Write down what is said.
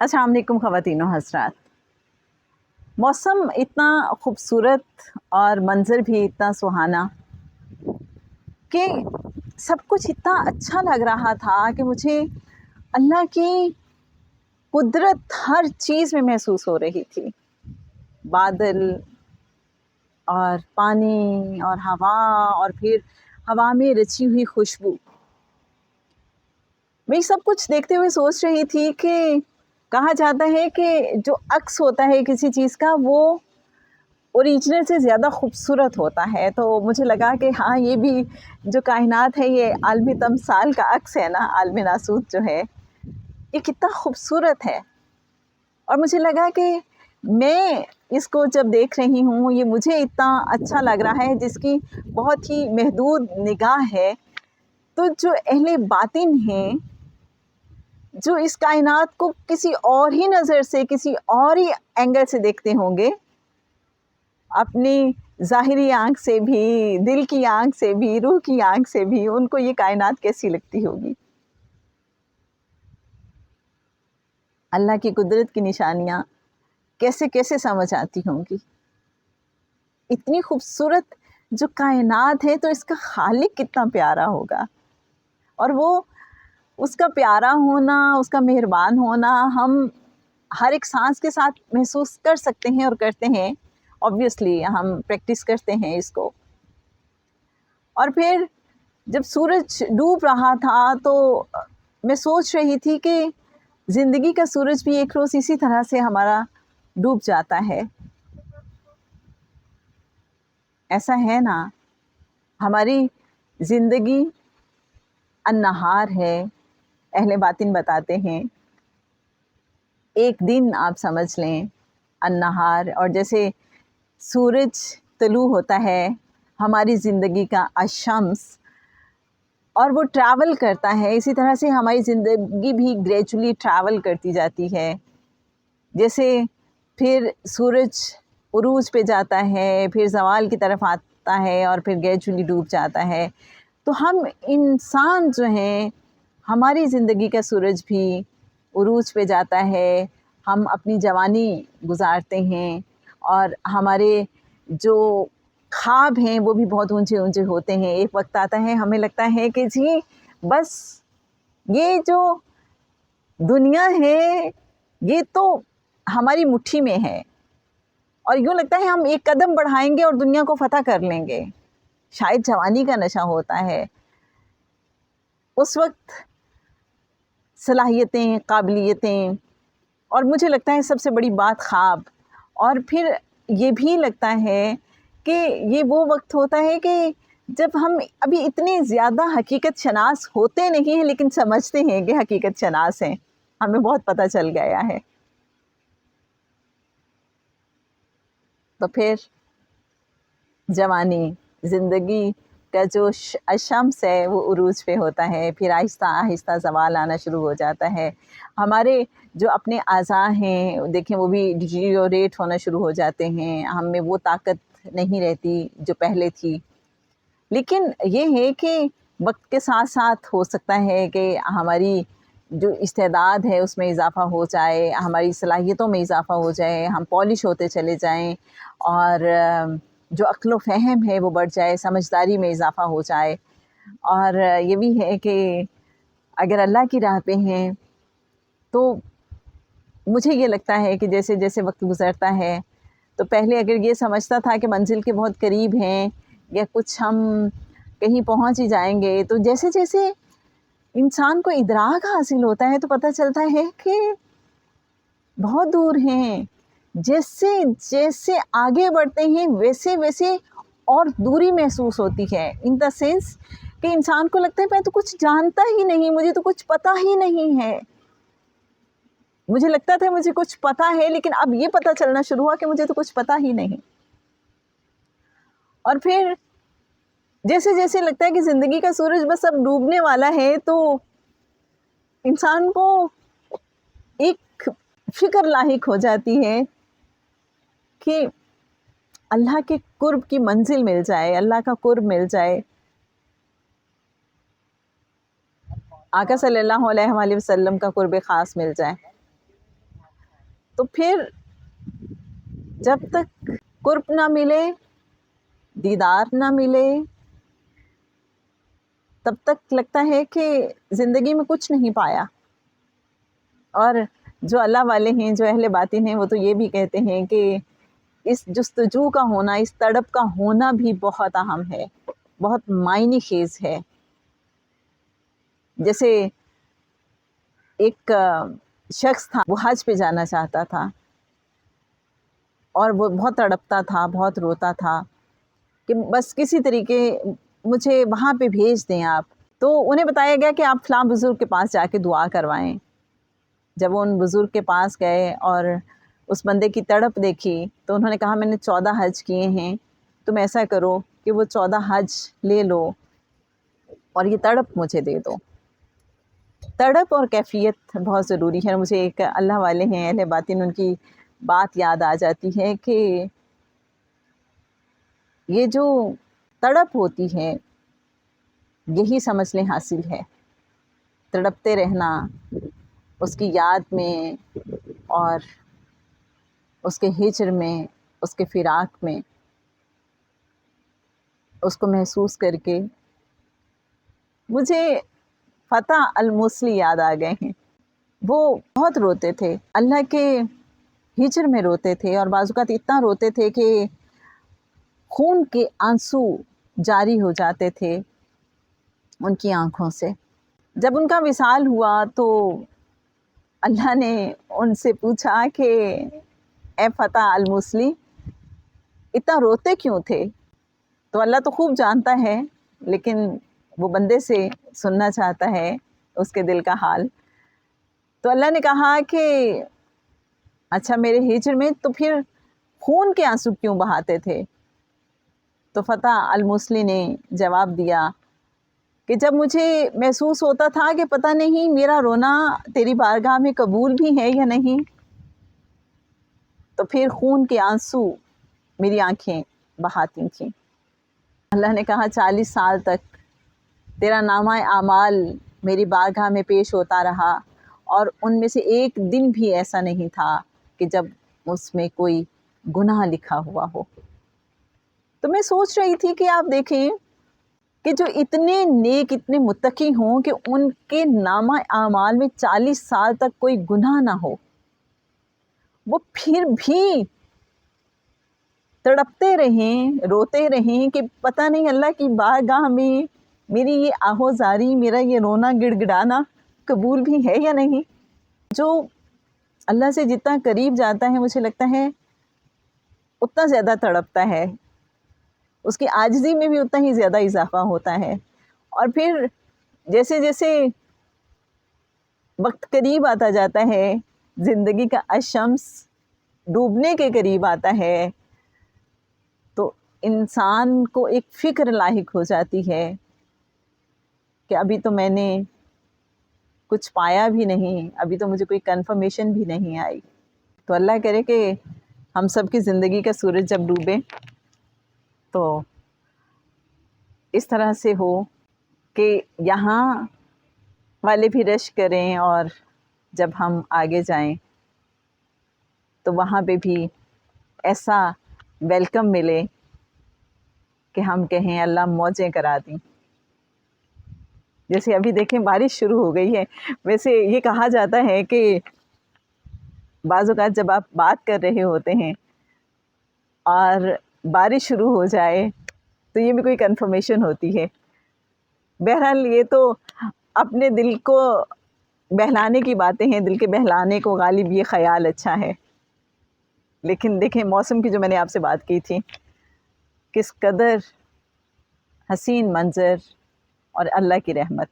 السلام علیکم خواتین و حضرات. موسم اتنا خوبصورت اور منظر بھی اتنا سہانا کہ سب کچھ اتنا اچھا لگ رہا تھا کہ مجھے اللہ کی قدرت ہر چیز میں محسوس ہو رہی تھی. بادل اور پانی اور ہوا اور پھر ہوا میں رچی ہوئی خوشبو. میں سب کچھ دیکھتے ہوئے سوچ رہی تھی کہ کہا جاتا ہے کہ جو عکس ہوتا ہے کسی چیز کا وہ اوریجنل سے زیادہ خوبصورت ہوتا ہے. تو مجھے لگا کہ ہاں یہ بھی جو کائنات ہے یہ عالم تمثال کا عکس ہے نا. عالم ناسوت جو ہے یہ کتنا خوبصورت ہے. اور مجھے لگا کہ میں اس کو جب دیکھ رہی ہوں یہ مجھے اتنا اچھا لگ رہا ہے جس کی بہت ہی محدود نگاہ ہے. تو جو اہل باطن ہیں جو اس کائنات کو کسی اور ہی نظر سے کسی اور ہی اینگل سے دیکھتے ہوں گے, اپنی ظاہری آنکھ سے بھی, دل کی آنکھ سے بھی, روح کی آنکھ سے بھی, ان کو یہ کائنات کیسی لگتی ہوگی. اللہ کی قدرت کی نشانیاں کیسے کیسے سمجھ آتی ہوں گی. اتنی خوبصورت جو کائنات ہے تو اس کا خالق کتنا پیارا ہوگا. اور وہ اس کا پیارا ہونا, اس کا مہربان ہونا ہم ہر ایک سانس کے ساتھ محسوس کر سکتے ہیں اور کرتے ہیں. obviously ہم پریکٹس کرتے ہیں اس کو. اور پھر جب سورج ڈوب رہا تھا تو میں سوچ رہی تھی کہ زندگی کا سورج بھی ایک روز اسی طرح سے ہمارا ڈوب جاتا ہے. ایسا ہے نا, ہماری زندگی النہار ہے. اہل باطن بتاتے ہیں ایک دن آپ سمجھ لیں النہار, اور جیسے سورج طلوع ہوتا ہے ہماری زندگی کا الشمس, اور وہ ٹریول کرتا ہے, اسی طرح سے ہماری زندگی بھی گریجولی ٹریول کرتی جاتی ہے. جیسے پھر سورج عروج پہ جاتا ہے, پھر زوال کی طرف آتا ہے اور پھر گریجولی ڈوب جاتا ہے. تو ہم انسان جو ہیں ہماری زندگی کا سورج بھی عروج پہ جاتا ہے. ہم اپنی جوانی گزارتے ہیں اور ہمارے جو خواب ہیں وہ بھی بہت اونچے اونچے ہوتے ہیں. ایک وقت آتا ہے ہمیں لگتا ہے کہ جی بس یہ جو دنیا ہے یہ تو ہماری مٹھی میں ہے, اور یوں لگتا ہے ہم ایک قدم بڑھائیں گے اور دنیا کو فتح کر لیں گے. شاید جوانی کا نشہ ہوتا ہے. اس وقت صلاحیتیں, قابلیتیں, اور مجھے لگتا ہے سب سے بڑی بات خواب. اور پھر یہ بھی لگتا ہے کہ یہ وہ وقت ہوتا ہے کہ جب ہم ابھی اتنے زیادہ حقیقت شناس ہوتے نہیں ہیں لیکن سمجھتے ہیں کہ حقیقت شناس ہیں, ہمیں بہت پتہ چل گیا ہے. تو پھر جوانی, زندگی کا جو الشمس ہے وہ عروج پہ ہوتا ہے, پھر آہستہ آہستہ زوال آنا شروع ہو جاتا ہے. ہمارے جو اپنے اعضاء ہیں دیکھیں وہ بھی ڈیٹیریوریٹ ہونا شروع ہو جاتے ہیں, ہم میں وہ طاقت نہیں رہتی جو پہلے تھی. لیکن یہ ہے کہ وقت کے ساتھ ساتھ ہو سکتا ہے کہ ہماری جو استعداد ہے اس میں اضافہ ہو جائے, ہماری صلاحیتوں میں اضافہ ہو جائے, ہم پالش ہوتے چلے جائیں, اور جو عقل و فہم ہے وہ بڑھ جائے, سمجھداری میں اضافہ ہو جائے. اور یہ بھی ہے کہ اگر اللہ کی راہ پہ ہیں تو مجھے یہ لگتا ہے کہ جیسے جیسے وقت گزرتا ہے تو پہلے اگر یہ سمجھتا تھا کہ منزل کے بہت قریب ہیں یا کچھ ہم کہیں پہنچ ہی جائیں گے, تو جیسے جیسے انسان کو ادراک حاصل ہوتا ہے تو پتہ چلتا ہے کہ بہت دور ہیں. جیسے جیسے آگے بڑھتے ہیں ویسے ویسے اور دوری محسوس ہوتی ہے, ان دا سینس کہ انسان کو لگتا ہے میں تو کچھ جانتا ہی نہیں, مجھے تو کچھ پتہ ہی نہیں ہے. مجھے لگتا تھا مجھے کچھ پتہ ہے لیکن اب یہ پتہ چلنا شروع ہوا کہ مجھے تو کچھ پتہ ہی نہیں. اور پھر جیسے جیسے لگتا ہے کہ زندگی کا سورج بس اب ڈوبنے والا ہے تو انسان کو ایک فکر لاحق ہو جاتی ہے کہ اللہ کے قرب کی منزل مل جائے, اللہ کا قرب مل جائے, آقا صلی اللہ علیہ وآلہ وسلم کا قرب خاص مل جائے. تو پھر جب تک قرب نہ ملے، دیدار نہ ملے، تب تک لگتا ہے کہ زندگی میں کچھ نہیں پایا۔ اور جو اللہ والے ہیں، جو اہل باطن ہیں، وہ تو یہ بھی کہتے ہیں کہ اس جستجو کا ہونا، اس تڑپ کا ہونا بھی بہت اہم ہے، بہت معنی خیز ہے۔ جیسے ایک شخص تھا، وہ حج پہ جانا چاہتا تھا اور وہ بہت تڑپتا تھا، بہت روتا تھا کہ بس کسی طریقے مجھے وہاں پہ بھیج دیں آپ۔ تو انہیں بتایا گیا کہ آپ فلاں بزرگ کے پاس جا کے دعا کروائیں۔ جب وہ ان بزرگ کے پاس گئے اور اس بندے کی تڑپ دیکھی تو انہوں نے کہا میں نے 14 حج کیے ہیں، تم ایسا کرو کہ وہ 14 حج لے لو اور یہ تڑپ مجھے دے دو۔ تڑپ اور کیفیت بہت ضروری ہے۔ مجھے ایک اللہ والے ہیں، اہل باطن، ان کی بات یاد آ جاتی ہے کہ یہ جو تڑپ ہوتی ہے یہی سمجھ لیں حاصل ہے، تڑپتے رہنا اس کی یاد میں اور اس کے ہجر میں، اس کے فراق میں، اس کو محسوس کر کے مجھے فتح الموصلی یاد آ گئے ہیں۔ وہ بہت روتے تھے، اللہ کے ہجر میں روتے تھے، اور بعض اوقات اتنا روتے تھے کہ خون کے آنسو جاری ہو جاتے تھے ان کی آنکھوں سے۔ جب ان کا وصال ہوا تو اللہ نے ان سے پوچھا کہ اے فتح الموصلی اتنا روتے کیوں تھے؟ تو اللہ تو خوب جانتا ہے، لیکن وہ بندے سے سننا چاہتا ہے اس کے دل کا حال۔ تو اللہ نے کہا کہ اچھا میرے ہجر میں تو پھر خون کے آنسو کیوں بہاتے تھے؟ تو فتح الموصلی نے جواب دیا کہ جب مجھے محسوس ہوتا تھا کہ پتہ نہیں میرا رونا تیری بارگاہ میں قبول بھی ہے یا نہیں، تو پھر خون کے آنسو میری آنکھیں بہاتی تھیں۔ اللہ نے کہا 40 سال تک تیرا نامہ اعمال میری بارگاہ میں پیش ہوتا رہا، اور ان میں سے ایک دن بھی ایسا نہیں تھا کہ جب اس میں کوئی گناہ لکھا ہوا ہو۔ تو میں سوچ رہی تھی کہ آپ دیکھیں کہ جو اتنے نیک، اتنے متقی ہوں کہ ان کے نامہ اعمال میں 40 سال تک کوئی گناہ نہ ہو، وہ پھر بھی تڑپتے رہیں، روتے رہیں کہ پتہ نہیں اللہ کی بارگاہ میں میری یہ آہوزاری، میرا یہ رونا گڑ گڑانا قبول بھی ہے یا نہیں۔ جو اللہ سے جتنا قریب جاتا ہے مجھے لگتا ہے اتنا زیادہ تڑپتا ہے، اس کی عاجزی میں بھی اتنا ہی زیادہ اضافہ ہوتا ہے۔ اور پھر جیسے جیسے وقت قریب آتا جاتا ہے، زندگی کا الشمس ڈوبنے کے قریب آتا ہے، تو انسان کو ایک فکر لاحق ہو جاتی ہے کہ ابھی تو میں نے کچھ پایا بھی نہیں، ابھی تو مجھے کوئی کنفرمیشن بھی نہیں آئی۔ تو اللہ کرے کہ ہم سب کی زندگی کا سورج جب ڈوبے تو اس طرح سے ہو کہ یہاں والے بھی رش کریں، اور جب ہم آگے جائیں تو وہاں پہ بھی ایسا ویلکم ملے کہ ہم کہیں اللہ موجیں کرا دیں۔ جیسے ابھی دیکھیں بارش شروع ہو گئی ہے۔ ویسے یہ کہا جاتا ہے کہ بعض اوقات جب آپ بات کر رہے ہوتے ہیں اور بارش شروع ہو جائے تو یہ بھی کوئی کنفرمیشن ہوتی ہے۔ بہرحال یہ تو اپنے دل کو بہلانے کی باتیں ہیں، دل کے بہلانے کو غالب یہ خیال اچھا ہے۔ لیکن دیکھیں موسم کی جو میں نے آپ سے بات کی تھی، کس قدر حسین منظر اور اللہ کی رحمت۔